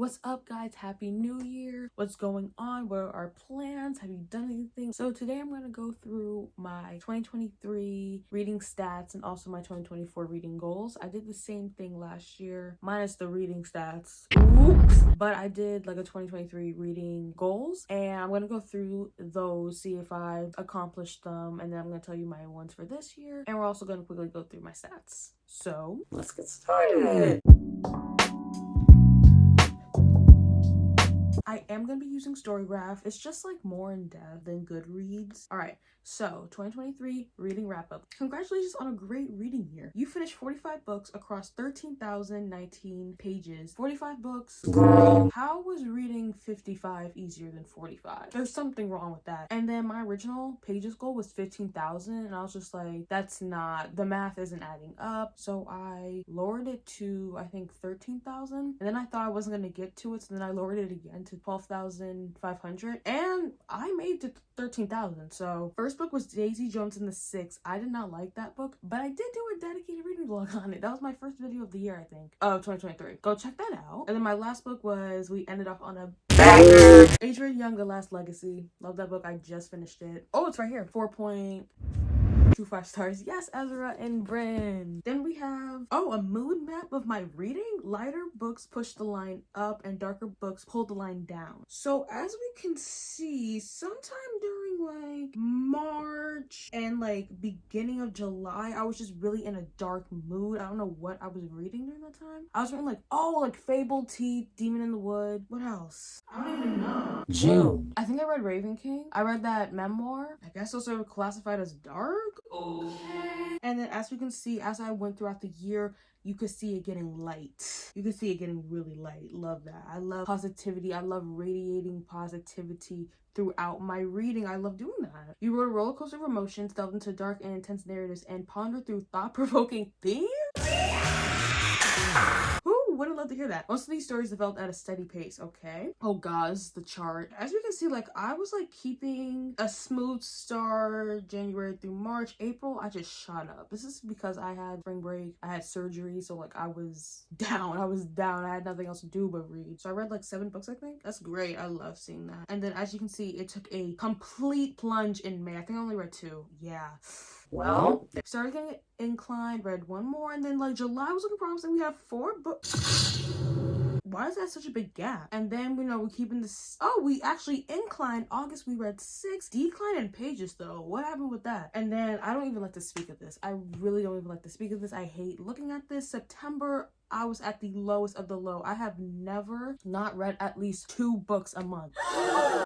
What's up, guys? Happy New Year. What's going on? What are our plans? Have you done anything? So today I'm going to go through my 2023 reading stats and also my 2024 reading goals. I did the same thing last year, minus the reading stats. Oops. But I did like a 2023 reading goals, and I'm going to go through those, see if I accomplished them, and then I'm going to tell you my ones for this year, and we're also going to quickly go through my stats. So let's get started. I am going to be using Storygraph. It's just like more in depth than Goodreads. Alright, so 2023 reading wrap up. Congratulations on a great reading year. You finished 45 books across 13,019 pages. 45 books? Girl, how was reading 55 easier than 45? There's something wrong with that. And then my original pages goal was 15,000, and I was just like, that's not, the math isn't adding up. So I lowered it to, I think, 13,000. And then I thought I wasn't going to get to it, so then I lowered it again to 12,500, and I made it to 13,000. So first book was Daisy Jones and the Six. I did not like that book, but I did do a dedicated reading vlog on it. That was my first video of the year, I think, of 2023. Go check that out. And then my last book was, we ended off on a banger, Adrian Young, The Last Legacy. Love that book. I just finished it. Oh, it's right here. 4.25 stars. Yes, Ezra and Bryn. Then we have, a mood map of my reading. Lighter books push the line up and darker books pull the line down. So as we can see, sometime during like March and like beginning of July, I was just really in a dark mood. I don't know what I was reading during that time. I was reading like Fable Teeth, Demon in the Wood. What else? I don't even know. June. I think I read Raven King. I read that memoir. I guess those are classified as dark. Okay. And then as we can see, as I went throughout the year, you could see it getting light. You could see it getting really light. Love that. I love positivity. I love radiating positivity throughout my reading. I love doing that. You rode a roller coaster of emotions, delved into dark and intense narratives, and pondered through thought-provoking themes? Who wouldn't love to hear that? Most of these stories developed at a steady pace, okay? Oh god, this is the chart. As you can see, I was keeping a smooth start January through March. April, I just shot up. This is because I had spring break, I had surgery, so I was down. I had nothing else to do but read. So I read 7 books, I think. That's great. I love seeing that. And then as you can see, it took a complete plunge in May. I think I only read 2. Yeah. Well, started getting inclined, read 1 more, and then July was looking promising. We have 4 books. Why is that such a big gap? And then we're keeping this. Oh, we actually inclined. August we read 6. Decline in pages though. What happened with that? And then I don't even like to speak of this. I really don't even like to speak of this. I hate looking at this. September, I was at the lowest of the low. I have never not read at least 2 books a month.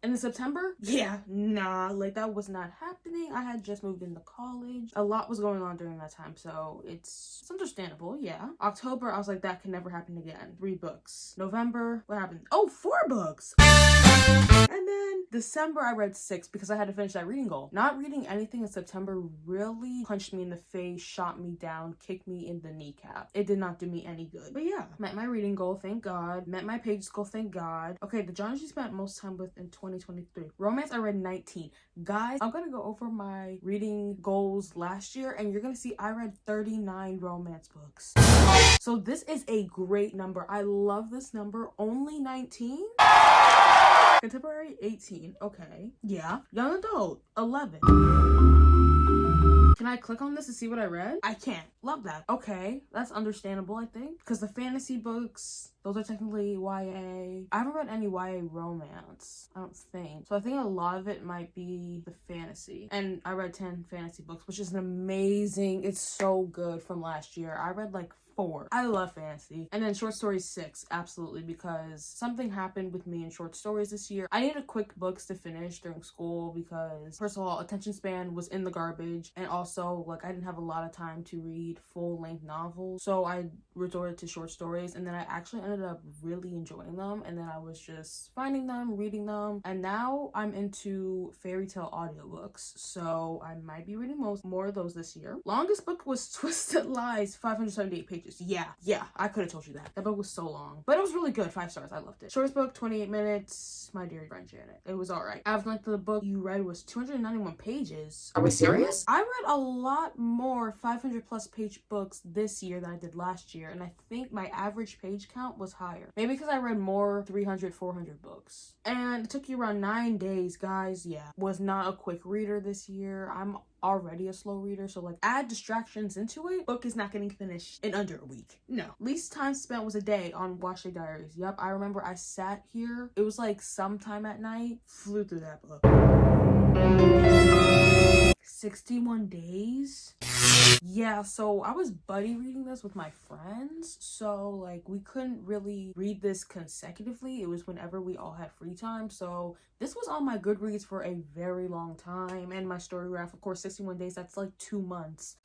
And in September, yeah, nah, that was not happening. I had just moved into college. A lot was going on during that time, so it's understandable, yeah. October, I was like, that can never happen again. 3 books. November, what happened? Oh, 4 books! And then December, I read 6 because I had to finish that reading goal. Not reading anything in September really punched me in the face, shot me down, kicked me in the kneecap. It did not do me any good. But yeah, met my reading goal, thank God. Met my pages goal, thank God. Okay, the genres you spent most time with in 2023. Romance, I read 19. Guys, I'm gonna go over my reading goals last year, and you're gonna see I read 39 romance books. So this is a great number. I love this number. Only 19? Contemporary, 18. Okay. Yeah. Young adult, 11. Can I click on this to see what I read? I can't. Love that. Okay, that's understandable, I think. Because the fantasy books, those are technically YA. I haven't read any YA romance, I don't think. So I think a lot of it might be the fantasy. And I read 10 fantasy books, which is amazing. It's so good from last year. I read 4. I love fantasy. And then short stories, 6, absolutely, because something happened with me in short stories this year. I needed quick books to finish during school because, first of all, attention span was in the garbage, and also I didn't have a lot of time to read full-length novels, so I resorted to short stories, and then I actually ended up really enjoying them, and then I was just finding them, reading them, and now I'm into fairy tale audiobooks, so I might be reading more of those this year. Longest book was Twisted Lies, 578 pages. Yeah, I could have told you that. That book was so long, but it was really good. 5 stars. I loved it. Shortest book, 28 minutes. My Dear Friend Janet. It was all right. Average length of the book you read was 291 pages. Are we serious? I read a lot more 500 plus page books this year than I did last year, and I think my average page count was was higher. Maybe because I read more 300, 400 books. And it took you around 9 days, guys. Yeah, was not a quick reader this year. I'm already a slow reader, so like add distractions into it, book is not getting finished in under a week. No. Least time spent was a day on Wash Day Diaries. Yep, I remember I sat here, it was like sometime at night, flew through that book. 61 days. Yeah, so I was buddy reading this with my friends, so like we couldn't really read this consecutively. It was whenever we all had free time, so this was on my Goodreads for a very long time. And my Storygraph, of course, 61 days, that's like 2 months.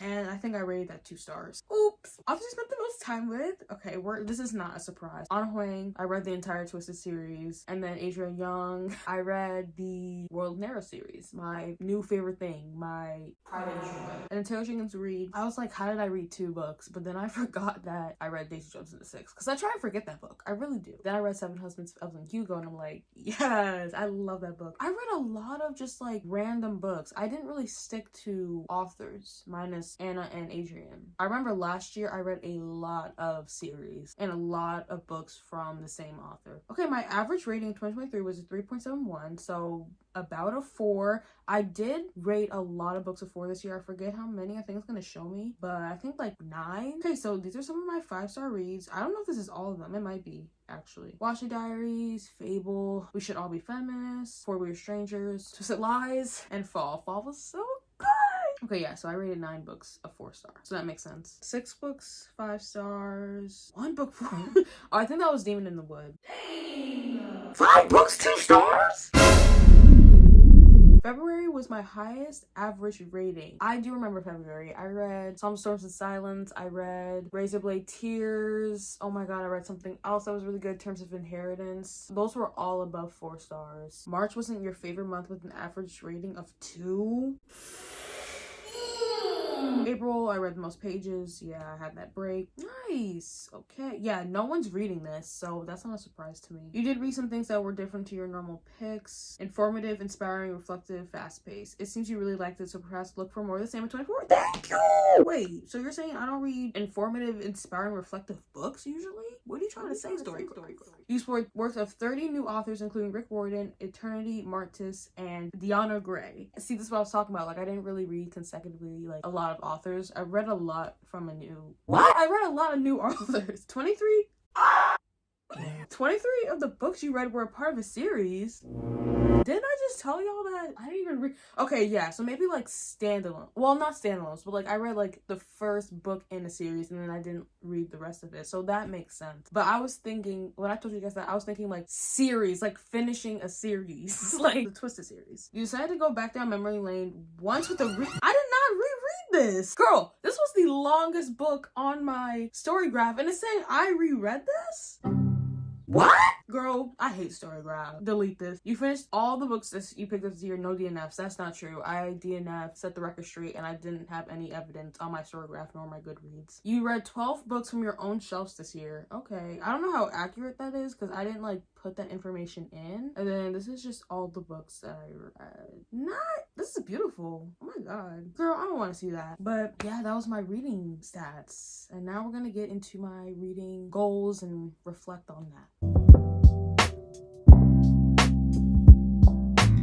And I think I rated that 2 stars. Oops. Obviously spent the most time with. Okay, this is not a surprise. Anna Huang, I read the entire Twisted series. And then Adrienne Young, I read the World Narrow series. My new favorite thing, my pride and joy. And then Taylor Jenkins Reid, I was like, how did I read 2 books? But then I forgot that I read Daisy Jones and the Six. Because I try and forget that book. I really do. Then I read Seven Husbands of Evelyn Hugo, and I'm like, yes, I love that book. I read a lot of just like random books. I didn't really stick to authors, minus Anna and Adrienne. I remember last year I read a lot of series and a lot of books from the same author. Okay, my average rating in 2023 was a 3.71, so about a 4. I did rate a lot of books of 4 this year. I forget how many. I think it's gonna show me, but I think like 9. Okay, so these are some of my 5-star reads. I don't know if this is all of them. It might be, actually. Wash Day Diaries, Fable, We Should All Be Feminists, Four Weird Strangers, Twisted Lies, and Fall. Fall was so good. Okay, yeah, so I rated 9 books a 4 star, so that makes sense. 6 books, 5 stars. 1 book, 4. Oh, I think that was Demon in the Wood. Dang. 5 books, 2 stars? February was my highest average rating. I do remember February. I read Some Storms and Silence. I read Razorblade Tears. Oh my god, I read something else that was really good, Terms of Inheritance. Those were all above 4 stars. March wasn't your favorite month with an average rating of 2. April, I read the most pages. Yeah, I had that break. Nice. Okay. Yeah, no one's reading this, so that's not a surprise to me. You did read some things that were different to your normal picks. Informative, inspiring, reflective, fast-paced. It seems you really liked it, so perhaps look for more of the same in 24. Thank you! Wait, so you're saying I don't read informative, inspiring, reflective books usually? What are you trying to say, Story? You support works of 30 new authors, including Rick Warden, Eternity Martis, and Deanna Gray. See, this is what I was talking about. Like, I didn't really read consecutively, like, a lot of authors. I read a lot from a new... What? I read a lot of new authors. 23? 23 of the books you read were a part of a series. Didn't I just tell y'all that? I didn't even read... Okay, yeah, so maybe like standalone. Well, not standalones, but like I read like the first book in a series and then I didn't read the rest of it. So that makes sense. But I was thinking, when I told you guys that, I was thinking like series, like finishing a series. Like the Twisted series. You decided to go back down memory lane once with the I did not reread this. Girl, this was the longest book on my Storygraph and it's saying I reread this? What? Girl, I hate Storygraph. Delete this. You finished all the books that you picked up this year, no DNFs. That's not true. I DNF, set the record straight, and I didn't have any evidence on my Storygraph nor my Goodreads. You read 12 books from your own shelves this year. Okay. I don't know how accurate that is because I didn't like put that information in. And then this is just all the books that I read. This is beautiful. Oh my god. Girl, I don't want to see that. But yeah, that was my reading stats. And now we're gonna get into my reading goals and reflect on that.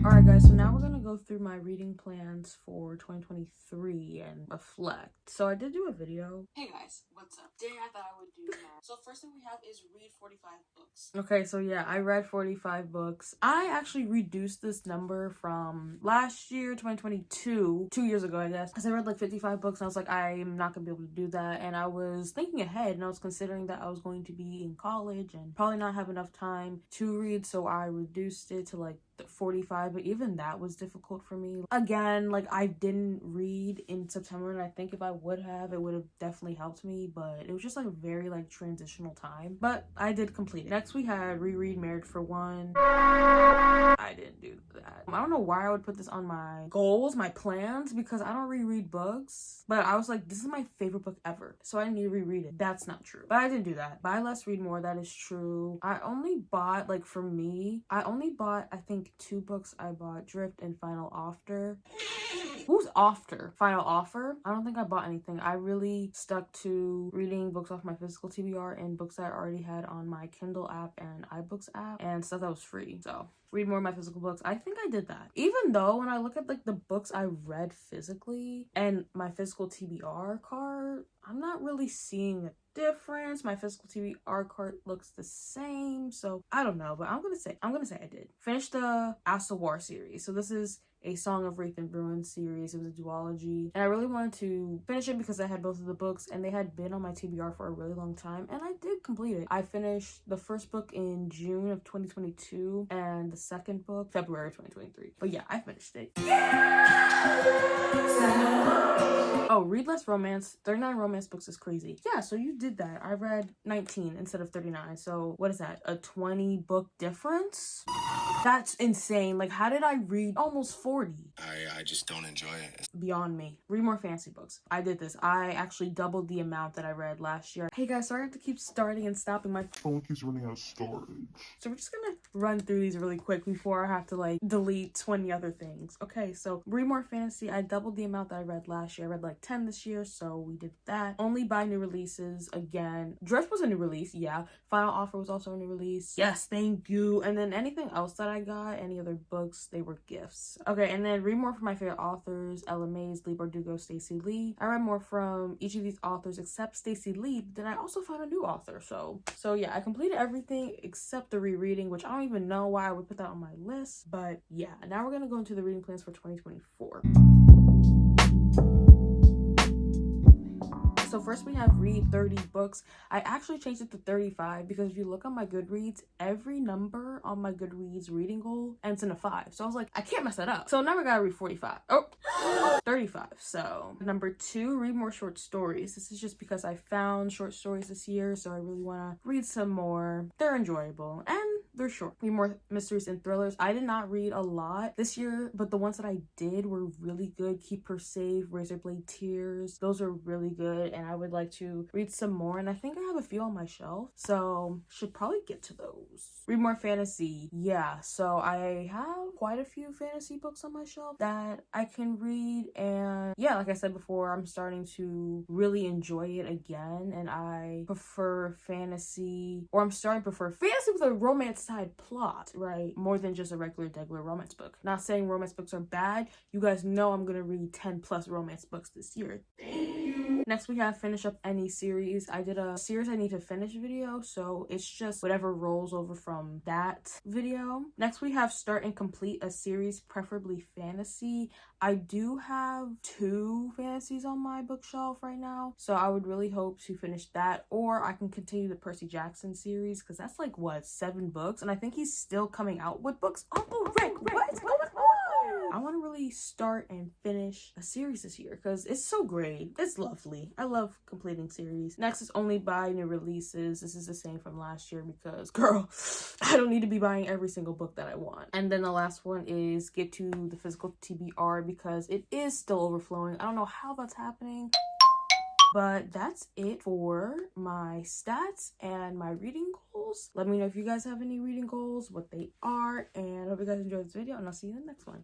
Alright guys, so now we're gonna go through my reading plans for 2023 and reflect. So I did do a video. Hey guys, what's up? Today I thought I would do that. So first thing we have is read 45 books. Okay, so yeah, I read 45 books. I actually reduced this number from last year, 2022, 2 years ago I guess, because I read like 55 books and I was like, I'm not gonna be able to do that. And I was thinking ahead and I was considering that I was going to be in college and probably not have enough time to read, so I reduced it to like 45, but even that was difficult for me. Again, like I didn't read in September and I think if I would have, it would have definitely helped me, but it was just like a very like transitional time, but I did complete it. Next we had reread Married for One. I didn't do that. I don't know why I would put this on my goals, my plans, because I don't reread books, but I was like, this is my favorite book ever, so I need to reread it. That's not true, but I didn't do that. Buy Less, Read More, that is true. I only bought, like for me, I only bought, I think 2 books. I bought Drift and Final After. Who's After? Final Offer? I don't think I bought anything. I really stuck to reading books off my physical TBR and books that I already had on my Kindle app and iBooks app and stuff that was free. So read more of my physical books. I think I did that. Even though when I look at like the books I read physically and my physical TBR card, I'm not really seeing a difference. My physical TBR card looks the same. So I don't know, but I'm gonna say I did. Finish the Asawar series. So this is a Song of Wraith and Ruin series. It was a duology, and I really wanted to finish it because I had both of the books and they had been on my TBR for a really long time, and I did complete it. I finished the first book in June of 2022 and the second book February 2023. But yeah, I finished it. Oh, read less romance. 39 romance books is crazy. Yeah, so you did that. I read 19 instead of 39. So what is that? A 20 book difference? That's insane. Like, how did I read almost 40? I just don't enjoy it. Beyond me. Read more fantasy books. I did this. I actually doubled the amount that I read last year. Hey guys, sorry I have to keep starting and stopping. My phone keeps running out of storage. So we're just gonna run through these really quick before I have to like delete 20 other things. Okay, so read more fantasy. I doubled the amount that I read last year. I read like 10 this year, so we did that. Only buy new releases again. Drift was a new release, yeah. Final Offer was also a new release. Yes, thank you. And then anything else that I got, any other books, they were gifts. Okay, and then read more from my favorite authors, Ella Mays, Leigh Bardugo, Stacey Lee. I read more from each of these authors except Stacey Lee, but then I also found a new author. So yeah, I completed everything except the rereading, which I don't even know why I would put that on my list. But yeah, now we're gonna go into the reading plans for 2024. So first we have read 30 books. I actually changed it to 35 because if you look on my Goodreads, every number on my Goodreads reading goal ends in a 5. So I was like, I can't mess that up. So now we gotta read 45. Oh, 35. So number 2, read more short stories. This is just because I found short stories this year, so I really wanna read some more. They're enjoyable and they're short. Read more mysteries and thrillers. I did not read a lot this year, but the ones that I did were really good. Keep Her Safe, Razorblade Tears. Those are really good, and I would like to read some more, and I think I have a few on my shelf, so should probably get to those. Read more fantasy. Yeah, so I have quite a few fantasy books on my shelf that I can read, and yeah, like I said before, I'm starting to really enjoy it again, and I prefer fantasy, or I'm starting to prefer fantasy with a romance side plot, right? More than just a regular romance book. Not saying romance books are bad. You guys know I'm gonna read 10 plus romance books this year. Thank you. Next we have finish up any series. I did a series I need to finish video, so it's just whatever rolls over from that video. Next we have start and complete a series, preferably fantasy. I do have 2 fantasies on my bookshelf right now, so I would really hope to finish that, or I can continue the Percy Jackson series because that's like what, 7 books, and I think he's still coming out with books. Uncle Rick, what is going on? I want to really start and finish a series this year because it's so great. It's lovely. I love completing series. Next is only buy new releases. This is the same from last year because, girl, I don't need to be buying every single book that I want. And then the last one is get to the physical TBR because it is still overflowing. I don't know how that's happening. But that's it for my stats and my reading goals. Let me know if you guys have any reading goals, what they are, and I hope you guys enjoyed this video, and I'll see you in the next one.